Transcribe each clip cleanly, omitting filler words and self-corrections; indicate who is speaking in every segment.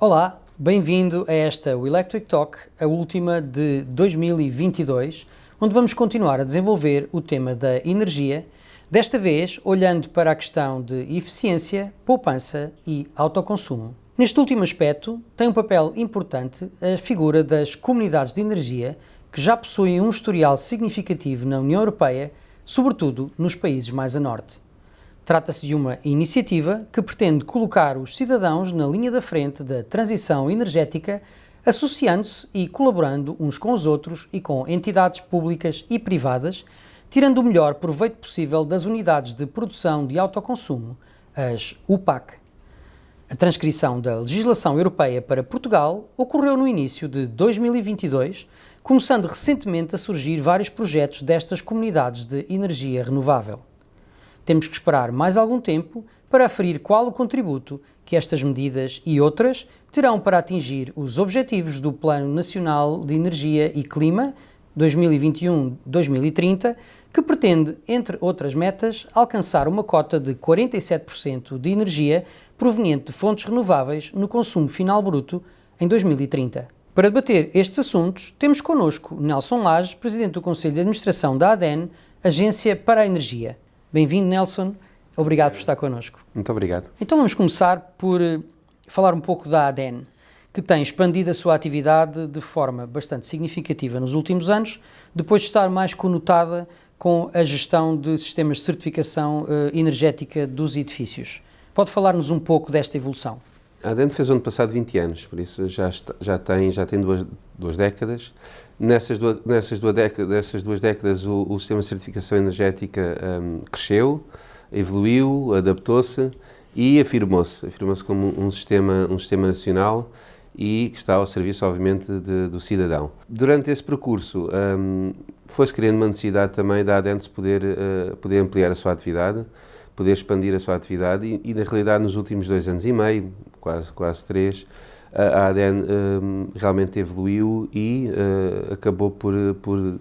Speaker 1: Olá, bem-vindo a esta o Electric Talk, a última de 2022, onde vamos continuar a desenvolver o tema da energia, desta vez olhando para a questão de eficiência, poupança e autoconsumo. Neste último aspecto, tem um papel importante a figura das comunidades de energia que já possuem um historial significativo na União Europeia, sobretudo nos países mais a norte. Trata-se de uma iniciativa que pretende colocar os cidadãos na linha da frente da transição energética, associando-se e colaborando uns com os outros e com entidades públicas e privadas, tirando o melhor proveito possível das unidades de produção de autoconsumo, as UPAC. A transcrição da legislação europeia para Portugal ocorreu no início de 2022, começando recentemente a surgir vários projetos destas comunidades de energia renovável. Temos que esperar mais algum tempo para aferir qual o contributo que estas medidas e outras terão para atingir os objetivos do Plano Nacional de Energia e Clima 2021-2030, que pretende, entre outras metas, alcançar uma cota de 47% de energia proveniente de fontes renováveis no consumo final bruto em 2030. Para debater estes assuntos, temos connosco Nelson Laje, Presidente do Conselho de Administração da ADEN, Agência para a Energia. Bem-vindo, Nelson. Obrigado por estar connosco.
Speaker 2: Muito obrigado.
Speaker 1: Então vamos começar por falar um pouco da ADEN, que tem expandido a sua atividade de forma bastante significativa nos últimos anos, depois de estar mais conotada com a gestão de sistemas de certificação energética dos edifícios. Pode falar-nos um pouco desta evolução?
Speaker 2: A ADEN fez o ano passado 20 anos, por isso já tem duas décadas. Nessas duas décadas o sistema de certificação energética cresceu, evoluiu, adaptou-se e afirmou-se como um sistema nacional e que está ao serviço, obviamente, do cidadão. Durante esse percurso foi-se criando uma necessidade também da ADEN de poder ampliar a sua atividade, poder expandir a sua atividade e na realidade, nos últimos 2 anos e meio, quase 3, a ADEN realmente evoluiu e acabou por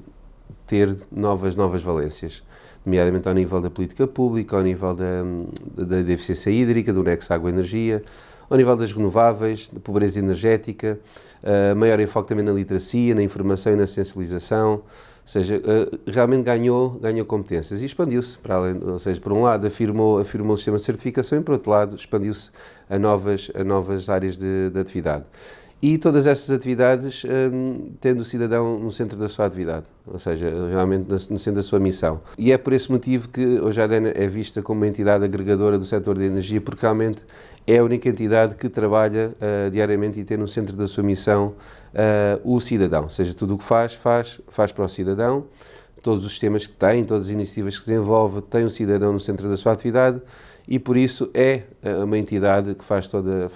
Speaker 2: ter novas valências, nomeadamente ao nível da política pública, ao nível da eficiência hídrica, do nexo água-energia, ao nível das renováveis, da pobreza energética, maior enfoque também na literacia, na informação e na sensibilização, ou seja, realmente ganhou competências e expandiu-se para além, ou seja, por um lado afirmou o sistema de certificação e por outro lado expandiu-se a novas áreas de atividade. E todas essas atividades tendo o cidadão no centro da sua atividade, ou seja, realmente no centro da sua missão. E é por esse motivo que hoje a ADEN é vista como uma entidade agregadora do setor de energia, porque realmente é a única entidade que trabalha diariamente e tem no centro da sua missão o cidadão. Ou seja, tudo o que faz para o cidadão, todos os sistemas que tem, todas as iniciativas que desenvolve, tem o cidadão no centro da sua atividade e por isso é uma entidade que faz toda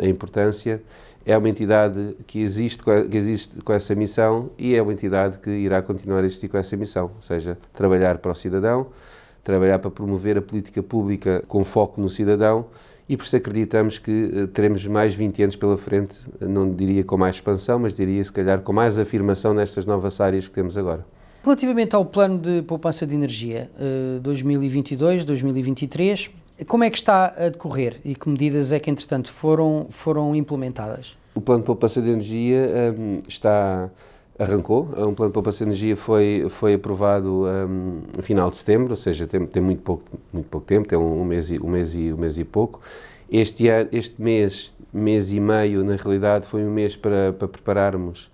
Speaker 2: a importância, é uma entidade que existe com essa missão e é uma entidade que irá continuar a existir com essa missão, ou seja, trabalhar para o cidadão, trabalhar para promover a política pública com foco no cidadão e por isso acreditamos que teremos mais 20 anos pela frente, não diria com mais expansão, mas diria se calhar com mais afirmação nestas novas áreas que temos agora.
Speaker 1: Relativamente ao plano de poupança de energia 2022-2023, como é que está a decorrer e que medidas é que, entretanto, foram implementadas?
Speaker 2: O plano de poupança de energia arrancou. Um plano de poupança de energia foi aprovado no final de setembro, ou seja, tem muito pouco tempo, tem um mês e pouco. Este mês e meio, na realidade, foi um mês para prepararmos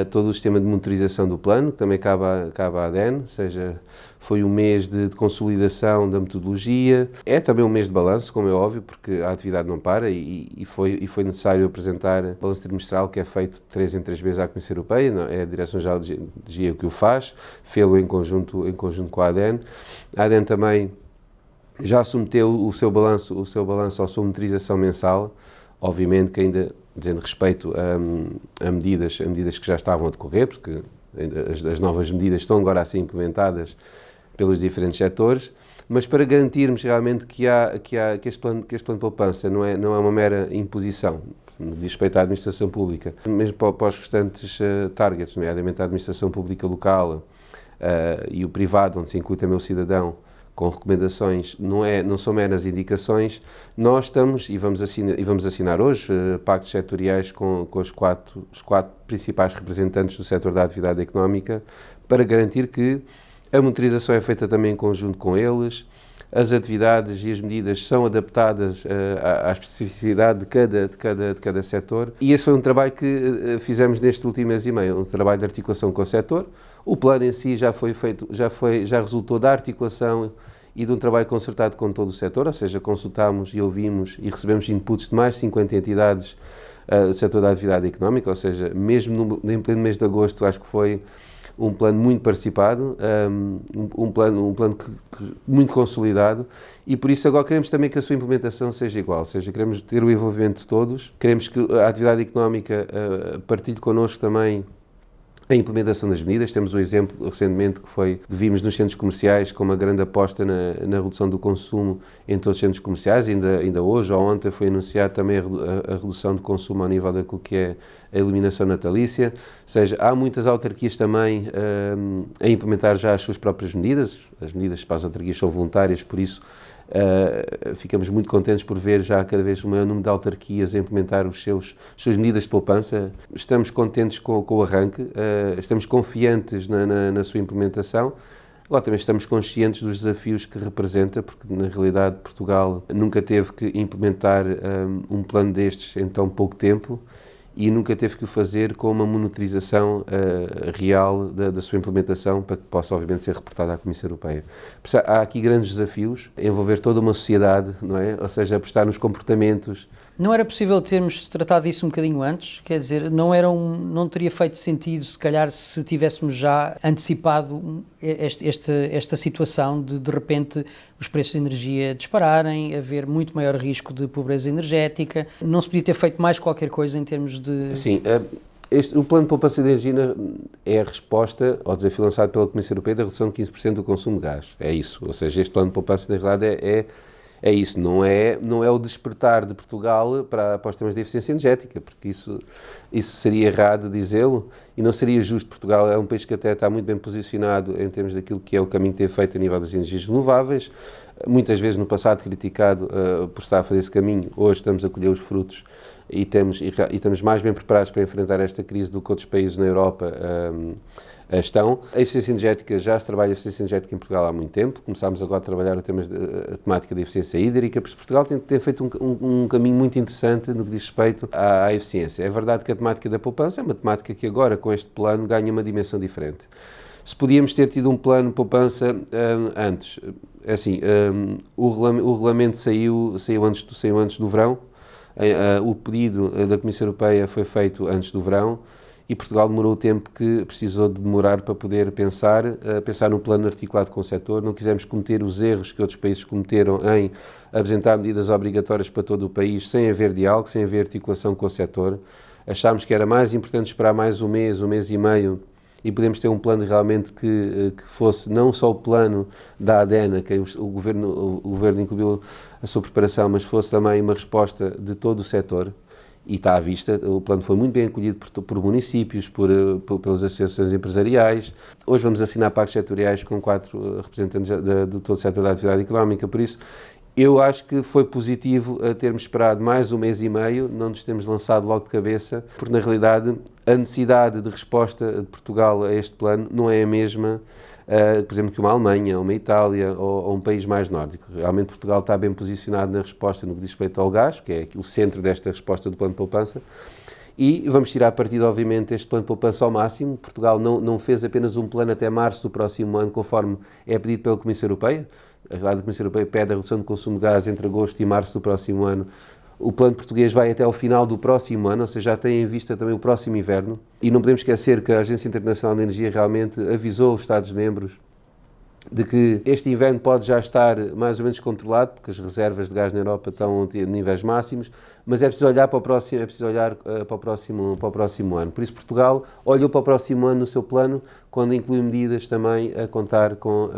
Speaker 2: todo o sistema de monitorização do plano, que também cabe à ADEN, ou seja, foi um mês de consolidação da metodologia. É também um mês de balanço, como é óbvio, porque a atividade não para e foi necessário apresentar o balanço trimestral, que é feito de 3 em 3 vezes à Comissão Europeia, não, é a Direção-Geral de Energia que o faz, fê-lo em conjunto com a ADEN. A ADEN também já submeteu o seu balanço à sua monitorização mensal, obviamente que ainda dizendo respeito a medidas que já estavam a decorrer, porque as novas medidas estão agora a ser implementadas pelos diferentes setores, mas para garantirmos realmente que este plano de poupança não é uma mera imposição, no que diz respeito à administração pública, mesmo para os restantes targets, nomeadamente a administração pública local e o privado, onde se inclui também o cidadão, com recomendações, não são meras indicações. Nós estamos, e vamos assinar hoje, pactos setoriais com os quatro principais representantes do setor da atividade económica, para garantir que a monitorização é feita também em conjunto com eles, as atividades e as medidas são adaptadas à especificidade de cada setor. E esse foi um trabalho que fizemos neste último mês e meio, um trabalho de articulação com o setor. O plano em si já foi feito, já resultou da articulação e de um trabalho concertado com todo o setor, ou seja, consultámos e ouvimos e recebemos inputs de mais de 50 entidades do setor da atividade económica, ou seja, mesmo em pleno mês de agosto, acho que foi um plano muito participado, um plano muito consolidado, e por isso agora queremos também que a sua implementação seja igual, ou seja, queremos ter o envolvimento de todos, queremos que a atividade económica partilhe connosco também a implementação das medidas. Temos um exemplo recentemente que vimos nos centros comerciais com uma grande aposta na redução do consumo em todos os centros comerciais. Ainda hoje ou ontem foi anunciado também a redução do consumo ao nível daquilo que é a iluminação natalícia. Ou seja, há muitas autarquias também a implementar já as suas próprias medidas. As medidas para as autarquias são voluntárias, por isso ficamos muito contentes por ver já cada vez um maior número de autarquias a implementar as suas medidas de poupança. Estamos contentes com o arranque, estamos confiantes na sua implementação. Agora também estamos conscientes dos desafios que representa, porque na realidade Portugal nunca teve que implementar um plano destes em tão pouco tempo e nunca teve que o fazer com uma monitorização real da sua implementação para que possa, obviamente, ser reportada à Comissão Europeia. Há aqui grandes desafios, envolver toda uma sociedade, não é? Ou seja, apostar nos comportamentos.
Speaker 1: Não era possível termos tratado disso um bocadinho antes? Quer dizer, não teria feito sentido, se calhar, se tivéssemos já antecipado esta situação de repente, os preços de energia dispararem, haver muito maior risco de pobreza energética? Não se podia ter feito mais qualquer coisa em termos de...
Speaker 2: Sim, o Plano de Poupança de Energia é a resposta ao desafio lançado pela Comissão Europeia da redução de 15% do consumo de gás. É isso. Ou seja, este Plano de Poupança, na realidade, é isso, não é o despertar de Portugal para os temas de eficiência energética, porque isso seria errado dizê-lo e não seria justo. Portugal é um país que até está muito bem posicionado em termos daquilo que é o caminho que tem feito a nível das energias renováveis, muitas vezes no passado criticado por estar a fazer esse caminho. Hoje estamos a colher os frutos e estamos mais bem preparados para enfrentar esta crise do que outros países na Europa estão. A eficiência energética, já se trabalha a eficiência energética em Portugal há muito tempo. Começámos agora a trabalhar a temática da eficiência hídrica, porque Portugal tem feito um caminho muito interessante no que diz respeito à eficiência. É verdade que a temática da poupança é uma temática que agora, com este plano, ganha uma dimensão diferente. Se podíamos ter tido um plano de poupança antes, é assim, o regulamento saiu antes do verão, o pedido da Comissão Europeia foi feito antes do verão, e Portugal demorou o tempo que precisou de demorar para poder pensar num plano articulado com o setor. Não quisemos cometer os erros que outros países cometeram em apresentar medidas obrigatórias para todo o país sem haver diálogo, sem haver articulação com o setor. Achámos que era mais importante esperar mais um mês e meio, e podemos ter um plano realmente que fosse não só o plano da ADENA, que o Governo incluiu a sua preparação, mas fosse também uma resposta de todo o setor. E está à vista, o plano foi muito bem acolhido por municípios, pelas associações empresariais. Hoje vamos assinar pactos setoriais com 4 representantes de todo o setor da atividade económica, por isso eu acho que foi positivo termos esperado mais um mês e meio, não nos temos lançado logo de cabeça, porque na realidade a necessidade de resposta de Portugal a este plano não é a mesma, por exemplo, que uma Alemanha, uma Itália ou um país mais nórdico. Realmente Portugal está bem posicionado na resposta no que diz respeito ao gás, que é o centro desta resposta do plano de poupança, e vamos tirar partido, obviamente, este plano de poupança ao máximo. Portugal não fez apenas um plano até março do próximo ano, conforme é pedido pela Comissão Europeia. A Comissão Europeia pede a redução do consumo de gás entre agosto e março do próximo ano. O plano português vai até ao final do próximo ano, ou seja, já tem em vista também o próximo inverno. E não podemos esquecer que a Agência Internacional de Energia realmente avisou os Estados-membros de que este inverno pode já estar mais ou menos controlado, porque as reservas de gás na Europa estão a níveis máximos, mas é preciso olhar para o próximo ano. Por isso Portugal olhou para o próximo ano no seu plano, quando inclui medidas também a contar com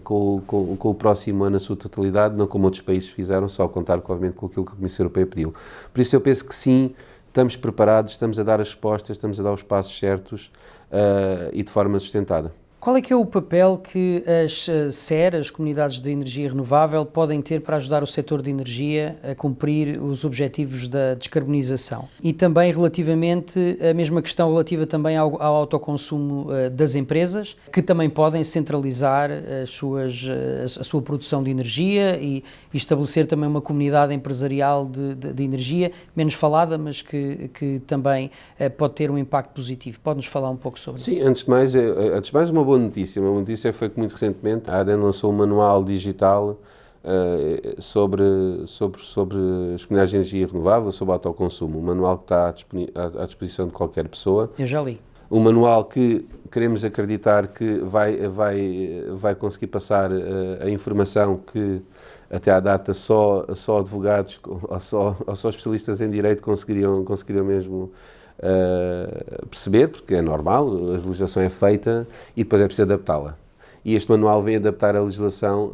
Speaker 2: o próximo ano na sua totalidade, não como outros países fizeram, só contar obviamente com aquilo que a Comissão Europeia pediu. Por isso eu penso que sim, estamos preparados, estamos a dar as respostas, estamos a dar os passos certos e de forma sustentada.
Speaker 1: Qual é que é o papel que as SER, as Comunidades de Energia Renovável, podem ter para ajudar o setor de energia a cumprir os objetivos da descarbonização? E também relativamente, a mesma questão relativa também ao autoconsumo das empresas, que também podem centralizar a sua produção de energia e estabelecer também uma comunidade empresarial de energia, menos falada, mas que também pode ter um impacto positivo. Pode-nos falar um pouco sobre isso?
Speaker 2: Sim, antes de mais uma boa notícia. Uma boa notícia foi que muito recentemente a ADEN lançou um manual digital sobre as comunidades de energia renovável, sobre o autoconsumo. Um manual que está à disposição de qualquer pessoa.
Speaker 1: Eu já li.
Speaker 2: Um manual que queremos acreditar que vai conseguir passar a informação que até à data só advogados ou só especialistas em direito conseguiriam mesmo perceber, porque é normal, a legislação é feita e depois é preciso adaptá-la. E este manual vem adaptar a legislação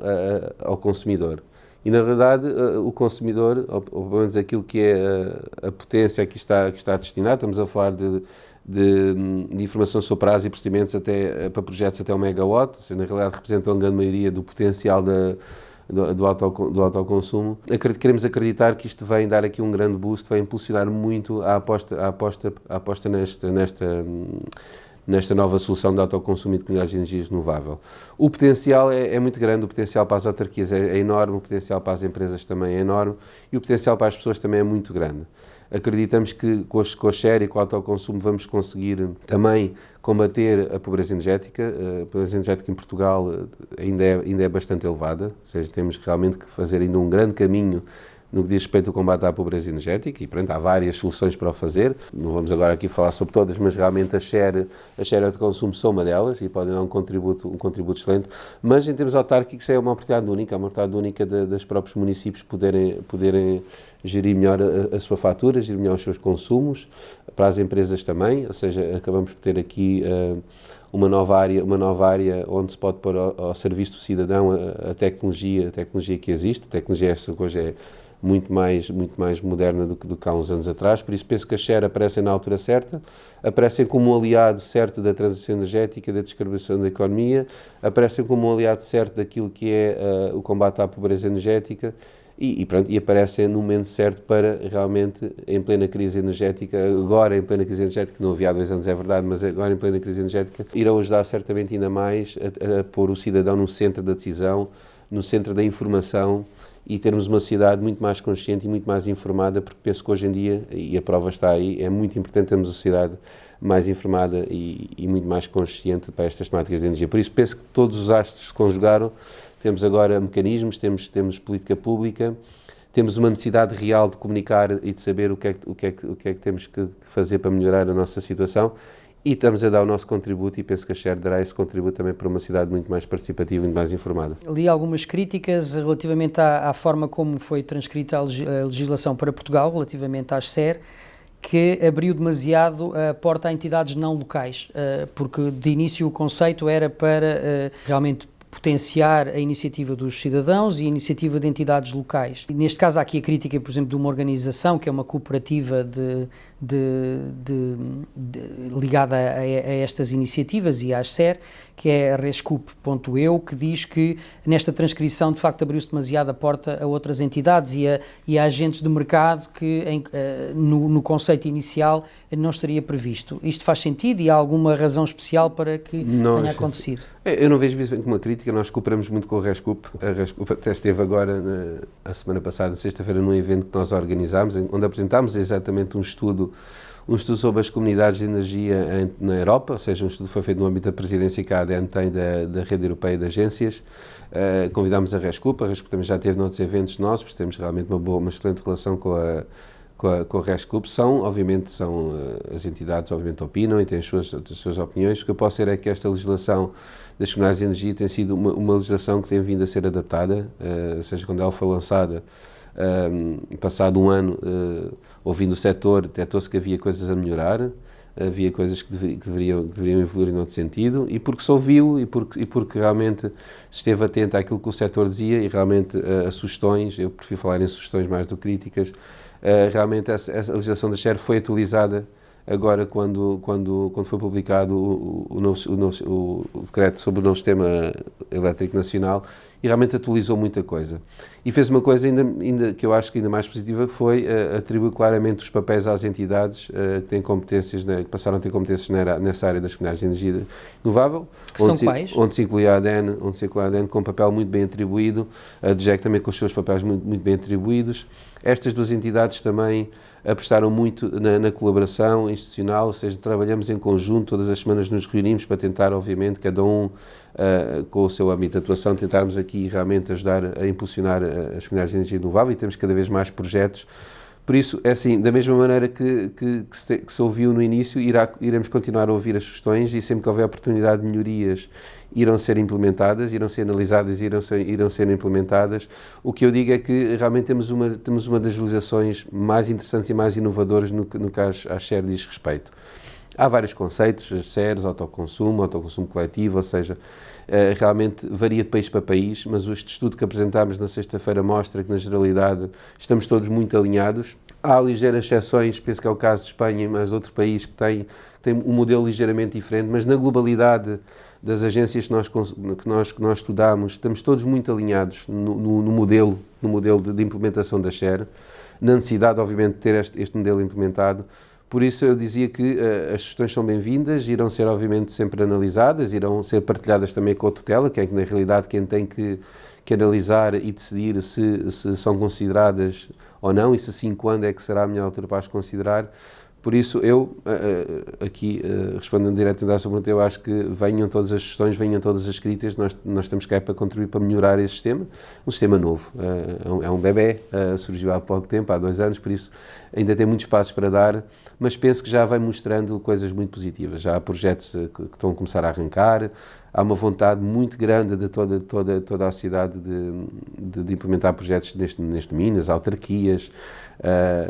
Speaker 2: ao consumidor. E, na verdade, o consumidor, ou pelo menos aquilo que é a potência que está destinada, estamos a falar de informação sobre prazos e procedimentos para projetos até 1 megawatt, na realidade representam a grande maioria do potencial do autoconsumo. Queremos acreditar que isto vem dar aqui um grande boost, vai impulsionar muito a aposta nesta nova solução de autoconsumo e de comunidades de energia renovável. O potencial é muito grande, o potencial para as autarquias é enorme, o potencial para as empresas também é enorme e o potencial para as pessoas também é muito grande. Acreditamos que com a SER e com o autoconsumo vamos conseguir também combater a pobreza energética. A pobreza energética em Portugal ainda é bastante elevada, ou seja, temos realmente que fazer ainda um grande caminho no que diz respeito ao combate à pobreza energética e, portanto, há várias soluções para o fazer. Não vamos agora aqui falar sobre todas, mas realmente a SER e o autoconsumo são uma delas e podem dar um contributo excelente. Mas, em termos autárquicos, é uma oportunidade única, dos próprios municípios poderem gerir melhor a sua fatura, gerir melhor os seus consumos, para as empresas também, ou seja, acabamos por ter aqui uma nova área onde se pode pôr ao serviço do cidadão a tecnologia que existe, a tecnologia essa que hoje é muito mais moderna do que há uns anos atrás, por isso penso que as SER aparecem na altura certa, aparecem como um aliado certo da transição energética, da descarbonização da economia, aparecem como um aliado certo daquilo que é o combate à pobreza energética e aparecem no momento certo para realmente, em plena crise energética, agora em plena crise energética, não havia há 2 anos é verdade, mas agora em plena crise energética, irão ajudar certamente ainda mais a pôr o cidadão no centro da decisão, no centro da informação e termos uma sociedade muito mais consciente e muito mais informada, porque penso que hoje em dia, e a prova está aí, é muito importante termos uma sociedade mais informada e muito mais consciente para estas temáticas de energia. Por isso penso que todos os astros se conjugaram, temos agora mecanismos, temos política pública, temos uma necessidade real de comunicar e de saber o que é que temos que fazer para melhorar a nossa situação e estamos a dar o nosso contributo e penso que a SER dará esse contributo também para uma cidade muito mais participativa e muito mais informada.
Speaker 1: Li algumas críticas relativamente à forma como foi transcrita a legislação para Portugal, relativamente às SER, que abriu demasiado a porta a entidades não locais, porque de início o conceito era para realmente potenciar a iniciativa dos cidadãos e a iniciativa de entidades locais. E neste caso há aqui a crítica, por exemplo, de uma organização que é uma cooperativa ligada a estas iniciativas e às SER, que é a Rescup.eu, que diz que nesta transcrição de facto abriu-se demasiado a porta a outras entidades e a agentes de mercado que no conceito inicial não estaria previsto. Isto faz sentido e há alguma razão especial para que tenha acontecido?
Speaker 2: Eu não vejo isso como uma crítica, nós cooperamos muito com a Rescup. A Rescup até esteve agora, a semana passada, sexta-feira, num evento que nós organizámos, onde apresentámos exatamente um estudo sobre as comunidades de energia na Europa, ou seja, um estudo que foi feito no âmbito da presidência que a ADEN tem da Rede Europeia de Agências. Convidámos a Rescup também já teve noutros eventos nossos, porque temos realmente uma excelente relação com a Rescup. Obviamente, as entidades obviamente opinam e têm as suas opiniões. O que eu posso dizer é que esta legislação das comunidades de energia tem sido uma legislação que tem vindo a ser adaptada, ou seja, quando ela foi lançada, passado um ano, ouvindo o setor, detectou-se que havia coisas a melhorar, havia coisas que deveriam evoluir noutro sentido, e porque se ouviu e porque realmente se esteve atento àquilo que o setor dizia e realmente a sugestões, eu prefiro falar em sugestões mais do que críticas, realmente essa legislação da SER foi atualizada agora quando foi publicado o decreto sobre o novo sistema elétrico nacional, e realmente atualizou muita coisa. E fez uma coisa ainda que eu acho que ainda mais positiva, que foi atribuir claramente os papéis às entidades que têm competências, que passaram a ter competências nessa área das comunidades de energia renovável.
Speaker 1: Que são quais?
Speaker 2: Onde se inclui a ADN, com um papel muito bem atribuído, a DGEC também com os seus papéis muito bem atribuídos. Estas duas entidades também apostaram muito na colaboração institucional, ou seja, trabalhamos em conjunto, todas as semanas nos reunimos para tentar, obviamente, cada um com o seu âmbito de atuação, tentarmos aqui realmente ajudar a impulsionar as comunidades de energia renovável, e temos cada vez mais projetos. Por isso, é assim, da mesma maneira que se ouviu no início, iremos continuar a ouvir as sugestões, e sempre que houver oportunidade de melhorias, irão ser implementadas, irão ser analisadas, irão ser implementadas. O que eu digo é que realmente temos uma das legislações mais interessantes e mais inovadoras no que às SHARE diz respeito. Há vários conceitos, as SHAREs, autoconsumo coletivo, ou seja, realmente varia de país para país, mas este estudo que apresentámos na sexta-feira mostra que, na generalidade, estamos todos muito alinhados. Há ligeiras exceções, penso que é o caso de Espanha, mas outros países que têm um modelo ligeiramente diferente, mas na globalidade das agências que nós estudamos, estamos todos muito alinhados no modelo de implementação da SHARE, na necessidade, obviamente, de ter este modelo implementado. Por isso eu dizia que as sugestões são bem-vindas, irão ser obviamente sempre analisadas, irão ser partilhadas também com a tutela, que é na realidade quem tem que analisar e decidir se são consideradas ou não, e se sim, quando é que será a melhor altura para as considerar. Por isso eu, aqui respondendo diretamente à sua pergunta, eu acho que venham todas as sugestões, venham todas as críticas, nós temos que para contribuir para melhorar esse sistema, um sistema novo, é um bebé, surgiu há pouco tempo, há 2 anos, por isso ainda tem muitos passos para dar, mas penso que já vai mostrando coisas muito positivas, já há projetos que estão a começar a arrancar, há uma vontade muito grande de toda a cidade de implementar projetos neste domínio, as autarquias.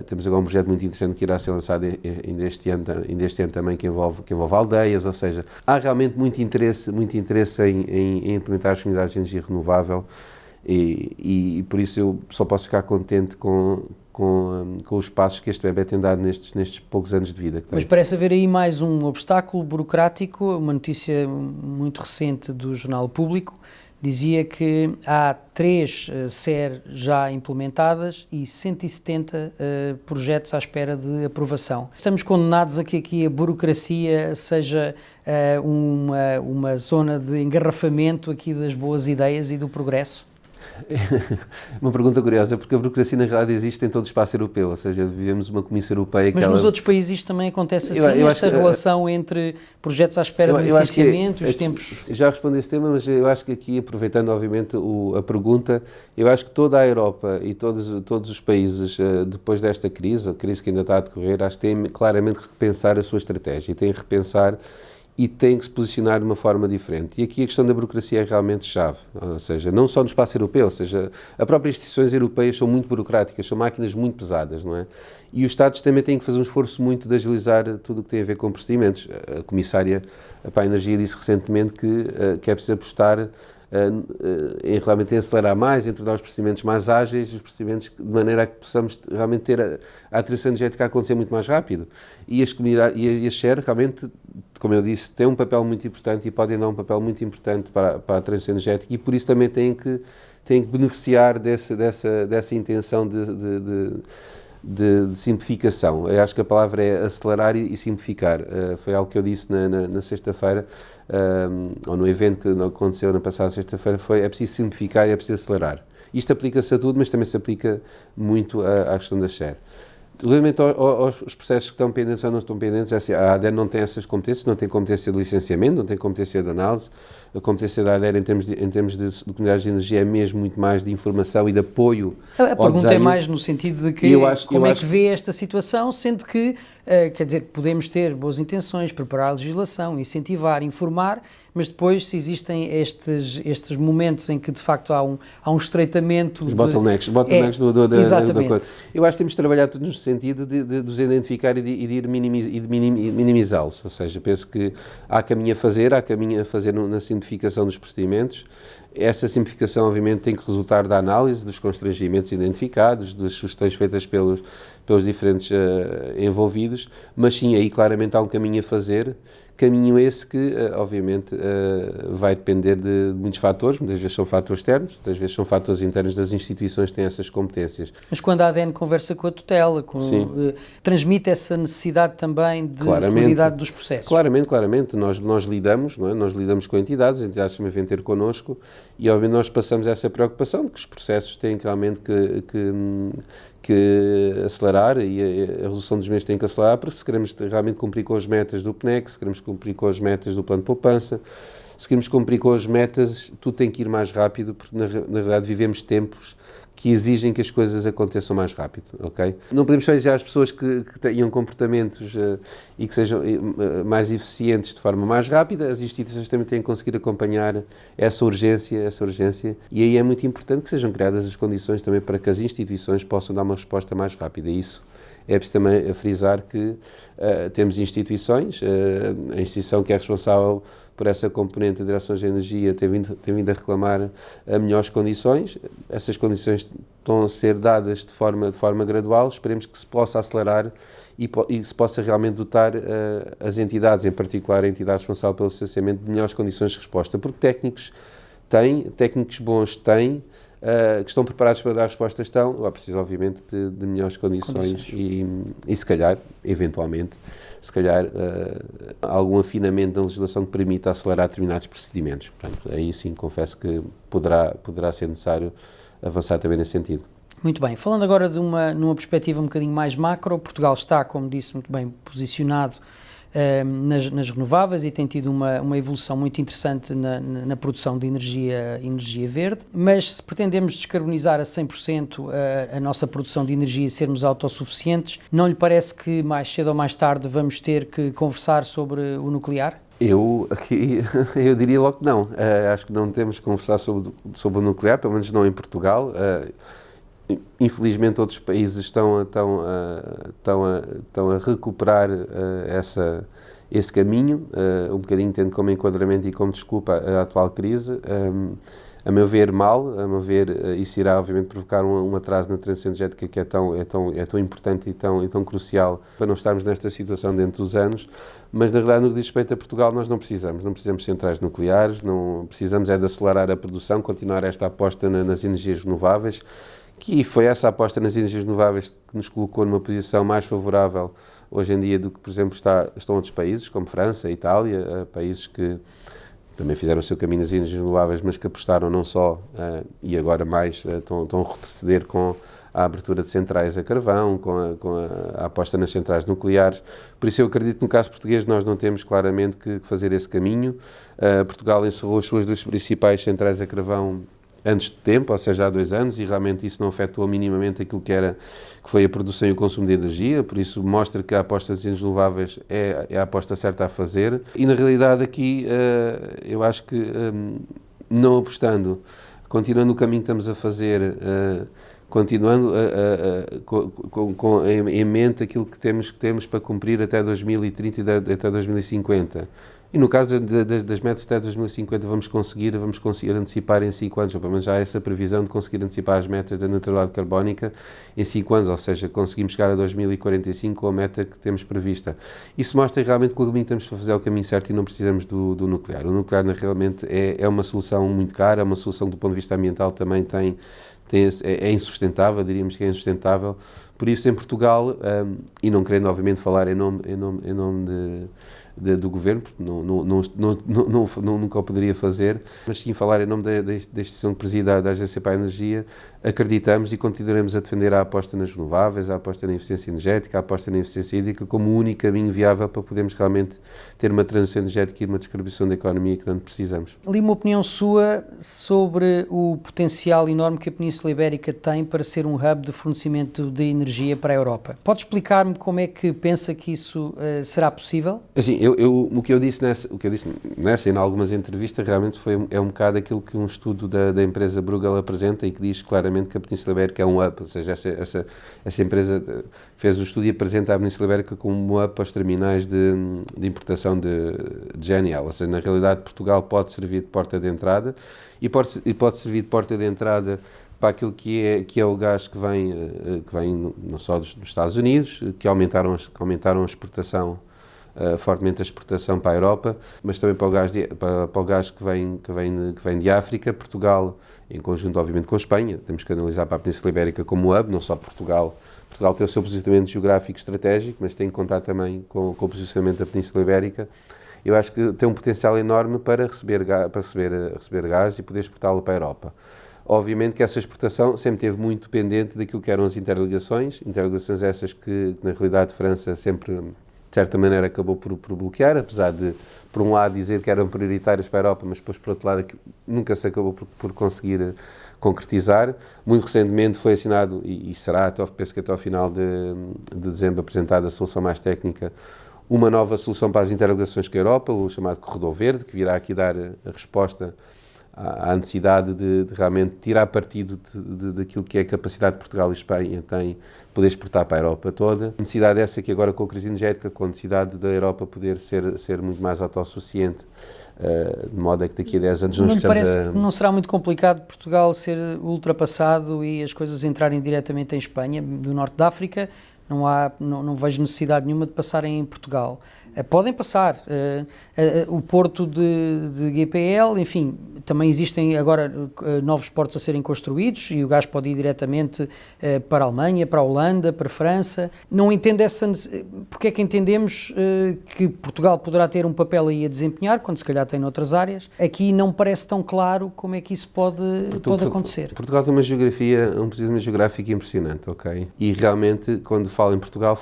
Speaker 2: Temos agora um projeto muito interessante que irá ser lançado ainda este ano também, que envolve aldeias, ou seja, há realmente muito interesse em implementar as comunidades de energia renovável, e por isso eu só posso ficar contente com os passos que este bebé tem dado nestes poucos anos de vida.
Speaker 1: Mas parece haver aí mais um obstáculo burocrático. Uma notícia muito recente do Jornal Público dizia que há 3 SHARE já implementadas e 170 projetos à espera de aprovação. Estamos condenados a que aqui a burocracia seja uma zona de engarrafamento aqui das boas ideias e do progresso?
Speaker 2: Uma pergunta curiosa, porque a burocracia na realidade existe em todo o espaço europeu, ou seja, vivemos uma Comissão Europeia que...
Speaker 1: Mas nos outros países isto também acontece assim, esta relação entre projetos à espera de licenciamento e os tempos...
Speaker 2: Já respondi a esse tema, mas eu acho que aqui, aproveitando obviamente a pergunta, eu acho que toda a Europa e todos os países, depois desta crise, a crise que ainda está a decorrer, acho que têm claramente que repensar a sua estratégia, têm que repensar e tem que se posicionar de uma forma diferente. E aqui a questão da burocracia é realmente chave, ou seja, não só no espaço europeu, ou seja, as próprias instituições europeias são muito burocráticas, são máquinas muito pesadas, não é? E os Estados também têm que fazer um esforço muito de agilizar tudo o que tem a ver com procedimentos. A Comissária para a Energia disse recentemente que é preciso apostar em realmente acelerar mais, em tornar os procedimentos mais ágeis, os procedimentos de maneira a que possamos realmente ter a transição energética a acontecer muito mais rápido. E as comunidades, e a SHARE realmente, como eu disse, tem um papel muito importante e podem dar um papel muito importante para a transição energética, e por isso também têm que beneficiar dessa intenção de simplificação. Eu acho que a palavra é acelerar e simplificar. Foi algo que eu disse na sexta-feira, ou no evento que aconteceu na passada sexta-feira, é preciso simplificar e é preciso acelerar. Isto aplica-se a tudo, mas também se aplica muito à questão da SHARE. Relativamente aos processos que estão pendentes ou não estão pendentes, assim, a ADER não tem essas competências, não tem competência de licenciamento, não tem competência de análise. A competência da ADER em termos de comunidades de energia é mesmo muito mais de informação e de apoio ao desenho.
Speaker 1: A pergunta é mais no sentido de que como é que vê esta situação, sendo que, quer dizer, podemos ter boas intenções, preparar a legislação, incentivar, informar, mas depois se existem estes momentos em que de facto há um estreitamento...
Speaker 2: Os bottlenecks da coisa. Eu acho que temos de trabalhar todos sentido de os identificar e de ir minimizá-los. Ou seja, penso que há caminho a fazer na simplificação dos procedimentos. Essa simplificação, obviamente, tem que resultar da análise dos constrangimentos identificados, das sugestões feitas pelos diferentes envolvidos, mas sim, aí claramente há um caminho a fazer. Caminho esse que, obviamente, vai depender de muitos fatores, muitas vezes são fatores externos, muitas vezes são fatores internos das instituições que têm essas competências.
Speaker 1: Mas quando a ADN conversa com a tutela, transmite essa necessidade também de celeridade dos processos?
Speaker 2: Claramente. Nós lidamos, não é? Nós lidamos com entidades, as entidades também vêm ter connosco e, obviamente, nós passamos essa preocupação de que os processos têm realmente que acelerar e a resolução dos mesmos tem que acelerar, porque se queremos realmente cumprir com as metas do PNEC, se queremos cumprir com as metas do plano de poupança, se queremos cumprir com as metas, tudo tem que ir mais rápido, porque na realidade vivemos tempos que exigem que as coisas aconteçam mais rápido, ok? Não podemos só exigir às pessoas que tenham comportamentos e que sejam mais eficientes de forma mais rápida, as instituições também têm que conseguir acompanhar essa urgência, e aí é muito importante que sejam criadas as condições também para que as instituições possam dar uma resposta mais rápida, e isso é preciso também a frisar que temos instituições, a instituição que é responsável por essa componente da direção de energia tem vindo a reclamar melhores condições. Essas condições estão a ser dadas de forma gradual, esperemos que se possa acelerar e se possa realmente dotar as entidades, em particular a entidade responsável pelo licenciamento, de melhores condições de resposta, porque técnicos bons têm, que estão preparados para dar resposta estão, é preciso obviamente de melhores condições. E se calhar, eventualmente, algum afinamento da legislação que permita acelerar determinados procedimentos. Portanto, aí sim confesso que poderá ser necessário avançar também nesse sentido.
Speaker 1: Muito bem, falando agora numa perspectiva um bocadinho mais macro, Portugal está, como disse, muito bem posicionado nas renováveis e tem tido uma evolução muito interessante na produção de energia verde, mas se pretendemos descarbonizar a 100% a nossa produção de energia e sermos autossuficientes, não lhe parece que mais cedo ou mais tarde vamos ter que conversar sobre o nuclear?
Speaker 2: Eu diria logo que não. Acho que não temos que conversar sobre o nuclear, pelo menos não em Portugal. Infelizmente outros países estão a recuperar esse caminho, um bocadinho tendo como enquadramento e como desculpa a atual crise. A meu ver, isso irá obviamente provocar um atraso na transição energética que é tão importante e tão crucial para não estarmos nesta situação dentro dos anos, mas na verdade no que diz respeito a Portugal nós não precisamos de centrais nucleares, não precisamos é de acelerar a produção, continuar esta aposta nas energias renováveis, que foi essa aposta nas energias renováveis que nos colocou numa posição mais favorável hoje em dia do que, por exemplo, estão outros países, como França, Itália, países que também fizeram o seu caminho nas energias renováveis, mas que apostaram não só, e agora mais, estão a retroceder com a abertura de centrais a carvão, com a aposta nas centrais nucleares. Por isso eu acredito que no caso português nós não temos claramente que fazer esse caminho. Portugal encerrou as suas duas principais centrais a carvão antes de tempo, ou seja, há 2 anos, e realmente isso não afetou minimamente aquilo que foi a produção e o consumo de energia, por isso mostra que a aposta nas energias renováveis é a aposta certa a fazer. E na realidade aqui eu acho que não apostando, continuando o caminho que estamos a fazer, continuando em mente aquilo que temos para cumprir até 2030 e até 2050. E no caso das metas até 2050 vamos conseguir antecipar em 5 anos, ou pelo menos já há essa previsão de conseguir antecipar as metas da neutralidade carbónica em 5 anos, ou seja, conseguimos chegar a 2045 com a meta que temos prevista. Isso mostra realmente que o caminho que temos para fazer é o caminho certo e não precisamos do nuclear. O nuclear realmente é uma solução muito cara, é uma solução que do ponto de vista ambiental também é insustentável, diríamos que é insustentável. Por isso, em Portugal, e não querendo obviamente falar em nome do Governo, porque nunca o poderia fazer, mas sim falar em nome da instituição que presida da Agência para a Energia, acreditamos e continuaremos a defender a aposta nas renováveis, a aposta na eficiência energética, a aposta na eficiência hídrica como o único caminho viável para podermos realmente ter uma transição energética e uma descarbonização da economia que tanto precisamos.
Speaker 1: Li uma opinião sua sobre o potencial enorme que a Península Ibérica tem para ser um hub de fornecimento de energia para a Europa. Pode explicar-me como é que pensa que isso será possível?
Speaker 2: Assim, o que eu disse nessa e em algumas entrevistas realmente é um bocado aquilo que um estudo da empresa Bruegel apresenta e que diz claramente que a Península Ibérica é um hub, ou seja, essa empresa fez o estudo e apresenta a Península Ibérica como um hub para os terminais de importação de GNL, ou seja, na realidade Portugal pode servir de porta de entrada e pode servir de porta de entrada para aquilo que é o gás que vem não só dos Estados Unidos, que aumentaram a exportação, fortemente a exportação para a Europa, mas também para o gás que vem de África. Portugal, em conjunto obviamente com a Espanha, temos que analisar para a Península Ibérica como hub, não só Portugal tem o seu posicionamento geográfico estratégico, mas tem que contar também com o posicionamento da Península Ibérica. Eu acho que tem um potencial enorme para receber gás e poder exportá-lo para a Europa. Obviamente que essa exportação sempre esteve muito dependente daquilo que eram as interligações essas que na realidade a França sempre, de certa maneira, acabou por bloquear, apesar de, por um lado, dizer que eram prioritárias para a Europa, mas depois, por outro lado, nunca se acabou por conseguir concretizar. Muito recentemente foi assinado, e será, penso que até ao final de dezembro, apresentada a solução mais técnica, uma nova solução para as interligações com a Europa, o chamado Corredor Verde, que virá aqui dar a resposta à necessidade de realmente tirar partido daquilo que é a capacidade de Portugal e Espanha têm poder exportar para a Europa toda. A necessidade essa que agora com a crise energética, com a necessidade da Europa poder ser muito mais autossuficiente, de modo a que daqui a 10 anos
Speaker 1: não parece que não será muito complicado Portugal ser ultrapassado e as coisas entrarem diretamente em Espanha, do norte da África. Não vejo necessidade nenhuma de passarem em Portugal. Podem passar. O porto de GPL, enfim, também existem agora novos portos a serem construídos e o gás pode ir diretamente para a Alemanha, para a Holanda, para a França. Não entendo porque é que entendemos que Portugal poderá ter um papel aí a desempenhar, quando se calhar tem noutras áreas. Aqui não parece tão claro como é que isso pode acontecer.
Speaker 2: Portugal tem uma posicionamento geográfico impressionante, ok? E realmente, quando falo em Portugal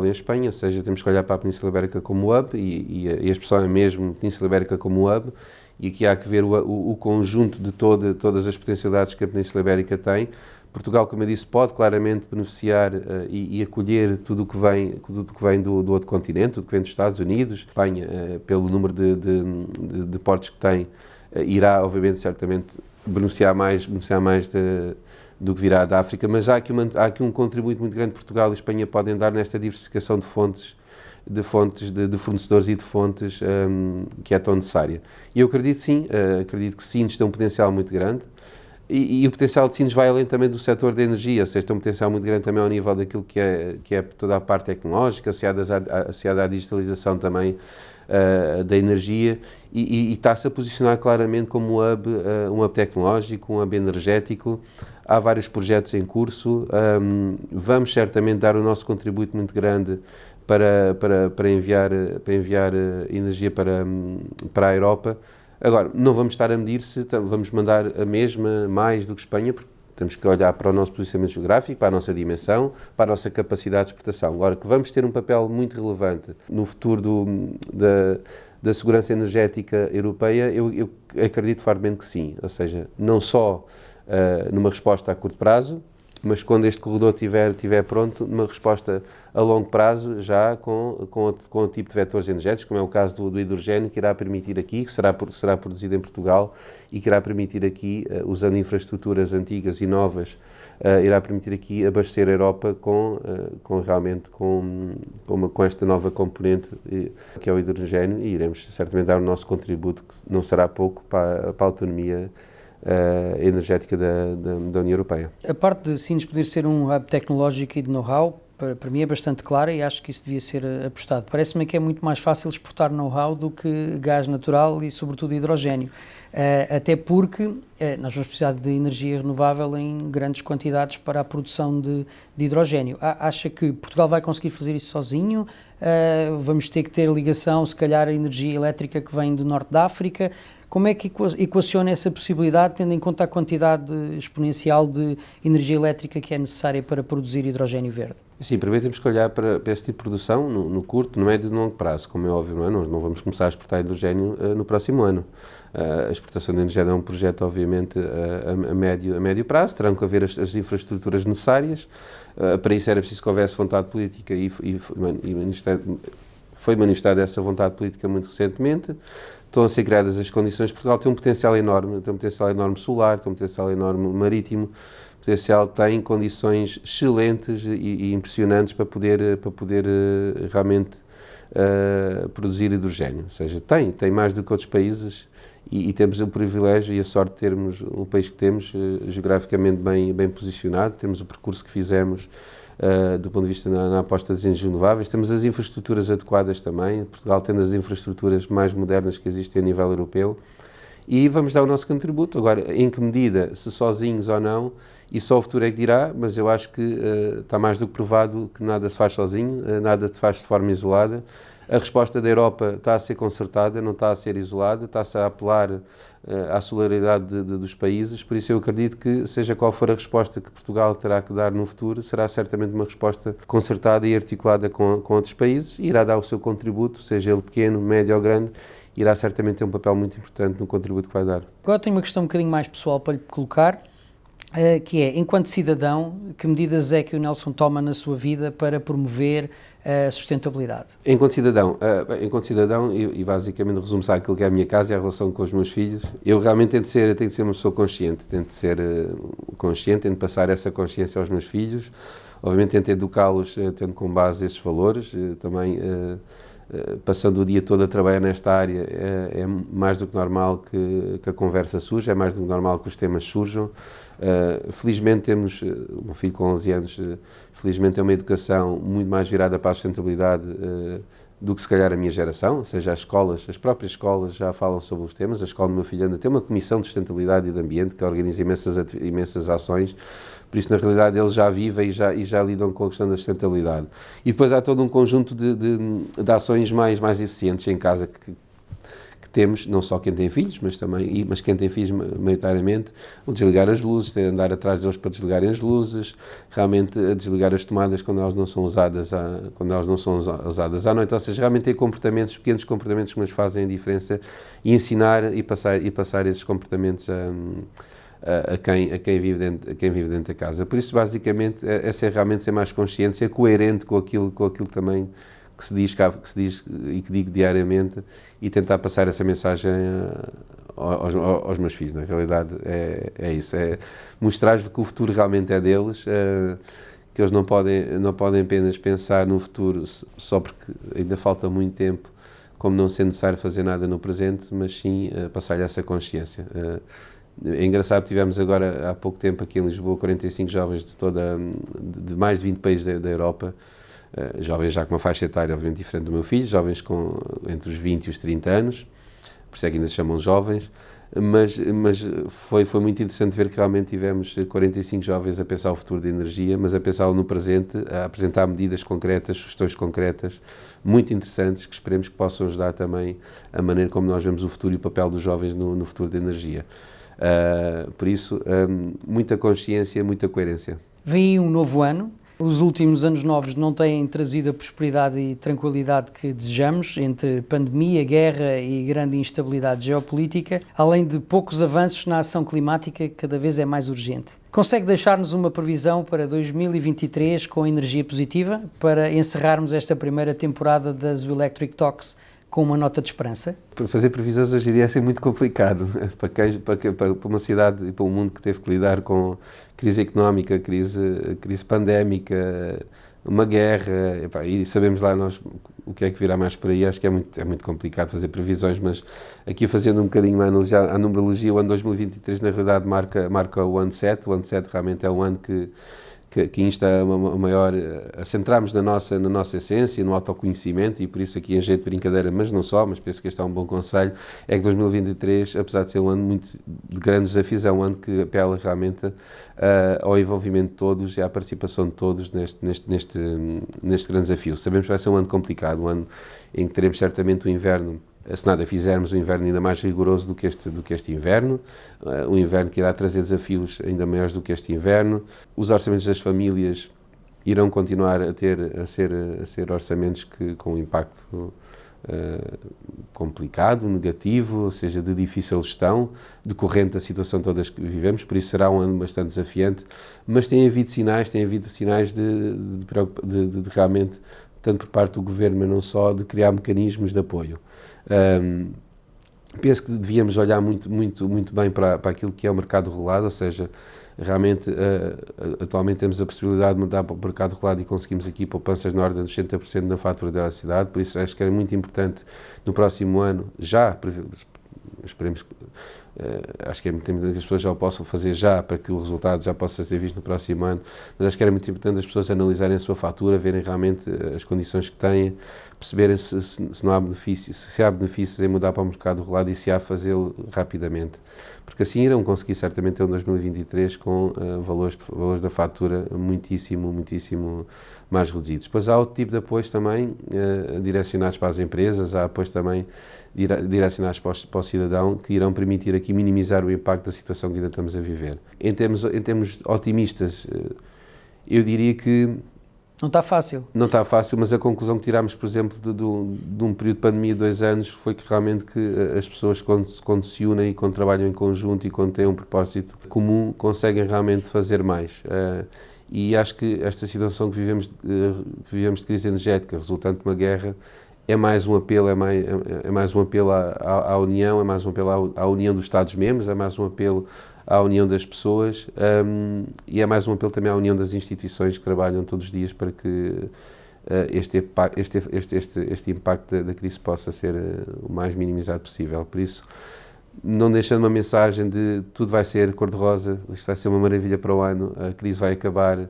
Speaker 2: e em Espanha, ou seja, temos que olhar para a Península Ibérica como hub, e a expressão é mesmo Península Ibérica como hub, e aqui há que ver o conjunto de todas as potencialidades que a Península Ibérica tem. Portugal, como eu disse, pode claramente beneficiar e acolher tudo o que vem do outro continente, tudo o que vem dos Estados Unidos. Espanha, pelo número de portos que tem, irá, obviamente, certamente beneficiar mais do que virá da África, mas há aqui um contributo muito grande que Portugal e Espanha podem dar nesta diversificação de fontes de fornecedores e de fontes que é tão necessária. E eu acredito que Sines tem um potencial muito grande e o potencial de Sines vai além também do setor da energia, ou seja, tem um potencial muito grande também ao nível daquilo que é toda a parte tecnológica, associada à digitalização também da energia e está-se a posicionar claramente como um hub tecnológico, um hub energético. Há vários projetos em curso, vamos certamente dar o nosso contributo muito grande para enviar energia para a Europa. Agora, não vamos estar a medir se vamos mandar a mesma, mais do que Espanha, porque temos que olhar para o nosso posicionamento geográfico, para a nossa dimensão, para a nossa capacidade de exportação. Agora, que vamos ter um papel muito relevante no futuro da segurança energética europeia, eu acredito fortemente que sim. Ou seja, não só numa resposta a curto prazo, mas quando este corredor estiver pronto, numa resposta a longo prazo, já com o tipo de vetores energéticos, como é o caso do hidrogênio, que irá permitir aqui, que será produzido em Portugal e que irá permitir aqui, usando infraestruturas antigas e novas, irá permitir aqui abastecer a Europa com esta nova componente que é o hidrogênio, e iremos certamente dar o nosso contributo, que não será pouco, para a autonomia energética da União Europeia.
Speaker 1: A parte de Sines poder ser um hub tecnológico e de know-how, para mim é bastante clara e acho que isso devia ser apostado. Parece-me que é muito mais fácil exportar know-how do que gás natural e, sobretudo, hidrogênio. Até porque nós vamos precisar de energia renovável em grandes quantidades para a produção de hidrogênio. Acha que Portugal vai conseguir fazer isso sozinho? Vamos ter que ter ligação, se calhar, a energia elétrica que vem do norte da África? Como é que equaciona essa possibilidade, tendo em conta a quantidade exponencial de energia elétrica que é necessária para produzir hidrogênio verde?
Speaker 2: Sim, primeiro temos que olhar para este tipo de produção no curto, no médio e no longo prazo, como é óbvio, não é? Nós não vamos começar a exportar hidrogênio no próximo ano. A exportação de energia é um projeto, obviamente, a médio prazo, terão que haver as infraestruturas necessárias, para isso era preciso que houvesse vontade política e foi manifestada essa vontade política muito recentemente, estão a ser criadas as condições. Portugal tem um potencial enorme solar, tem um potencial enorme marítimo, tem condições excelentes e impressionantes para poder realmente produzir hidrogênio. Ou seja, tem mais do que outros países e temos o privilégio e a sorte de termos o país que temos, geograficamente bem posicionado, temos o percurso que fizemos do ponto de vista na aposta das energias renováveis, temos as infraestruturas adequadas também, Portugal tem as infraestruturas mais modernas que existem a nível europeu e vamos dar o nosso contributo. Agora, em que medida, se sozinhos ou não, e só o futuro é que dirá, mas eu acho que está mais do que provado que nada se faz sozinho, nada se faz de forma isolada. A resposta da Europa está a ser concertada, não está a ser isolada, está-se a apelar à solidariedade dos países, por isso eu acredito que, seja qual for a resposta que Portugal terá que dar no futuro, será certamente uma resposta concertada e articulada com outros países, e irá dar o seu contributo, seja ele pequeno, médio ou grande, irá certamente ter um papel muito importante no contributo que vai dar.
Speaker 1: Agora tenho uma questão um bocadinho mais pessoal para lhe colocar, que é, enquanto cidadão, que medidas é que o Nelson toma na sua vida para promover a sustentabilidade?
Speaker 2: Enquanto cidadão, e basicamente resumo-se àquilo que é a minha casa e a relação com os meus filhos, eu realmente tento ser uma pessoa consciente, tento passar essa consciência aos meus filhos, obviamente tento educá-los tendo com base esses valores, também passando o dia todo a trabalhar nesta área, é mais do que normal que a conversa surja, é mais do que normal que os temas surjam. Felizmente temos, o meu filho com 11 anos, felizmente tem uma educação muito mais virada para a sustentabilidade do que se calhar a minha geração, ou seja, as próprias escolas já falam sobre os temas. A escola do meu filho ainda tem uma comissão de sustentabilidade e de ambiente que organiza imensas ações, por isso na realidade eles já vivem e já lidam com a questão da sustentabilidade. E depois há todo um conjunto de ações mais eficientes em casa que temos, não só quem tem filhos, mas quem tem filhos maioritariamente, o desligar as luzes, andar atrás deles para desligarem as luzes, realmente a desligar as tomadas quando elas não são usadas à noite, ou seja, realmente ter pequenos comportamentos que nos fazem a diferença e ensinar e passar esses comportamentos a quem vive dentro da casa. Por isso, basicamente, é realmente ser mais consciente, ser coerente com aquilo também que se diz e que digo diariamente, e tentar passar essa mensagem aos meus filhos. Na realidade é isso, é mostrar-lhes que o futuro realmente é deles, que eles não podem apenas pensar no futuro só porque ainda falta muito tempo, como não sendo necessário fazer nada no presente, mas sim passar-lhe essa consciência. É engraçado, tivemos agora há pouco tempo aqui em Lisboa 45 jovens de mais de 20 países da Europa, jovens já com uma faixa etária obviamente diferente do meu filho, jovens entre os 20 e os 30 anos, por isso é que ainda se chamam jovens, mas foi muito interessante ver que realmente tivemos 45 jovens a pensar o futuro da energia, mas a pensá-lo no presente, a apresentar medidas concretas, sugestões concretas, muito interessantes, que esperemos que possam ajudar também a maneira como nós vemos o futuro e o papel dos jovens no futuro da energia. Por isso, muita consciência, muita coerência.
Speaker 1: Vem aí um novo ano. Os últimos anos novos não têm trazido a prosperidade e tranquilidade que desejamos, entre pandemia, guerra e grande instabilidade geopolítica, além de poucos avanços na ação climática que cada vez é mais urgente. Consegue deixar-nos uma previsão para 2023 com energia positiva, para encerrarmos esta primeira temporada das Electric Talks com uma nota de esperança?
Speaker 2: Fazer previsões hoje em dia é assim muito complicado para uma cidade e para um mundo que teve que lidar com crise económica, crise pandémica, uma guerra, e sabemos lá nós o que é que virá mais por aí. Acho que é muito complicado fazer previsões, mas aqui fazendo um bocadinho a numerologia, o ano 2023 na realidade marca o ano 7. O ano 7 realmente é um ano que insta a centrarmos na nossa essência, no autoconhecimento, e por isso aqui em jeito de brincadeira, mas não só, mas penso que este é um bom conselho, é que 2023, apesar de ser um ano muito de grandes desafios, é um ano que apela realmente ao envolvimento de todos e à participação de todos neste grande desafio. Sabemos que vai ser um ano complicado, um ano em que teremos certamente o inverno, se nada fizermos, um inverno ainda mais rigoroso do que este inverno, um inverno que irá trazer desafios ainda maiores do que este inverno. Os orçamentos das famílias irão continuar a ser orçamentos com um impacto complicado, negativo, ou seja, de difícil gestão, decorrente da situação toda que vivemos, por isso será um ano bastante desafiante, mas tem havido sinais de realmente tanto por parte do Governo, mas não só, de criar mecanismos de apoio. Penso que devíamos olhar muito bem para aquilo que é o mercado regulado, ou seja, realmente, atualmente temos a possibilidade de mudar para o mercado regulado e conseguimos aqui poupanças na ordem dos 60% na fatura da eletricidade, por isso acho que é muito importante no próximo ano, esperemos, acho que é muito importante que as pessoas já o possam fazer já, para que o resultado já possa ser visto no próximo ano, mas acho que era muito importante as pessoas analisarem a sua fatura, verem realmente as condições que têm, perceberem se não há benefícios, se há benefícios em mudar para o mercado regulado e se há a fazê-lo rapidamente, porque assim irão conseguir certamente ter um 2023 com valores da fatura muitíssimo mais reduzidos. Depois há outro tipo de apoios também direcionados para as empresas, há apoios também direcionados para o cidadão, que irão permitir aqui minimizar o impacto da situação que ainda estamos a viver. Em termos otimistas, eu diria que
Speaker 1: não está fácil.
Speaker 2: Não está fácil, mas a conclusão que tirámos, por exemplo, de um período de pandemia de 2 anos foi que realmente as pessoas, quando se unem e quando trabalham em conjunto e quando têm um propósito comum, conseguem realmente fazer mais. E acho que esta situação que vivemos de crise energética, resultante de uma guerra, é mais um apelo, é mais um apelo à União, é mais um apelo à união dos Estados-membros, é mais um apelo à união das pessoas e é mais um apelo também à união das instituições que trabalham todos os dias para que este impacto da crise possa ser o mais minimizado possível. Por isso, não deixando uma mensagem de tudo vai ser cor-de-rosa, isto vai ser uma maravilha para o ano, a crise vai acabar,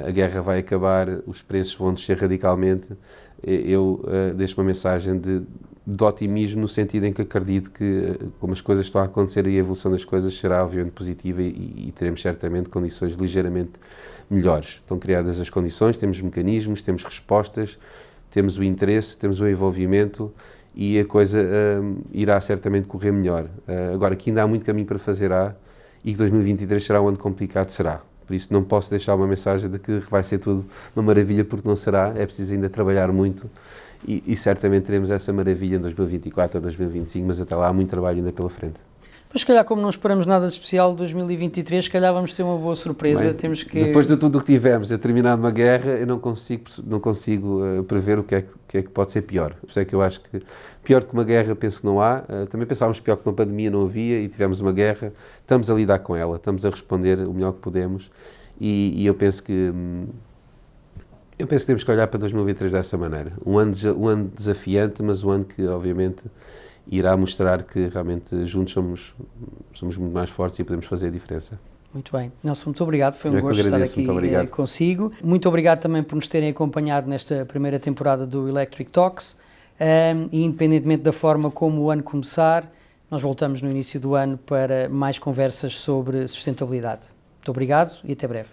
Speaker 2: a guerra vai acabar, os preços vão descer radicalmente. Eu deixo uma mensagem de otimismo, no sentido em que acredito que, como as coisas estão a acontecer e a evolução das coisas será obviamente positiva e teremos certamente condições ligeiramente melhores. Estão criadas as condições, temos mecanismos, temos respostas, temos o interesse, temos o envolvimento e a coisa irá certamente correr melhor. Agora, que ainda há muito caminho para fazer e que 2023 será um ano complicado, será. Por isso não posso deixar uma mensagem de que vai ser tudo uma maravilha, porque não será, é preciso ainda trabalhar muito e certamente teremos essa maravilha em 2024 ou 2025, mas até lá há muito trabalho ainda pela frente.
Speaker 1: Mas se calhar, como não esperamos nada de especial de 2023, se calhar vamos ter uma boa surpresa.
Speaker 2: Bem,
Speaker 1: temos que...
Speaker 2: Depois de tudo o que tivemos, a terminar uma guerra, eu não consigo prever o que é que pode ser pior. Por isso é que eu acho que pior do que uma guerra penso que não há. Também pensávamos pior que uma pandemia não havia e tivemos uma guerra. Estamos a lidar com ela, estamos a responder o melhor que podemos e eu penso que temos que olhar para 2023 dessa maneira. Um ano desafiante, mas um ano que obviamente irá mostrar que realmente juntos somos muito mais fortes e podemos fazer a diferença.
Speaker 1: Muito bem. Nelson, muito obrigado. Foi um gosto estar aqui consigo. Muito obrigado também por nos terem acompanhado nesta primeira temporada do Electric Talks. E independentemente da forma como o ano começar, nós voltamos no início do ano para mais conversas sobre sustentabilidade. Muito obrigado e até breve.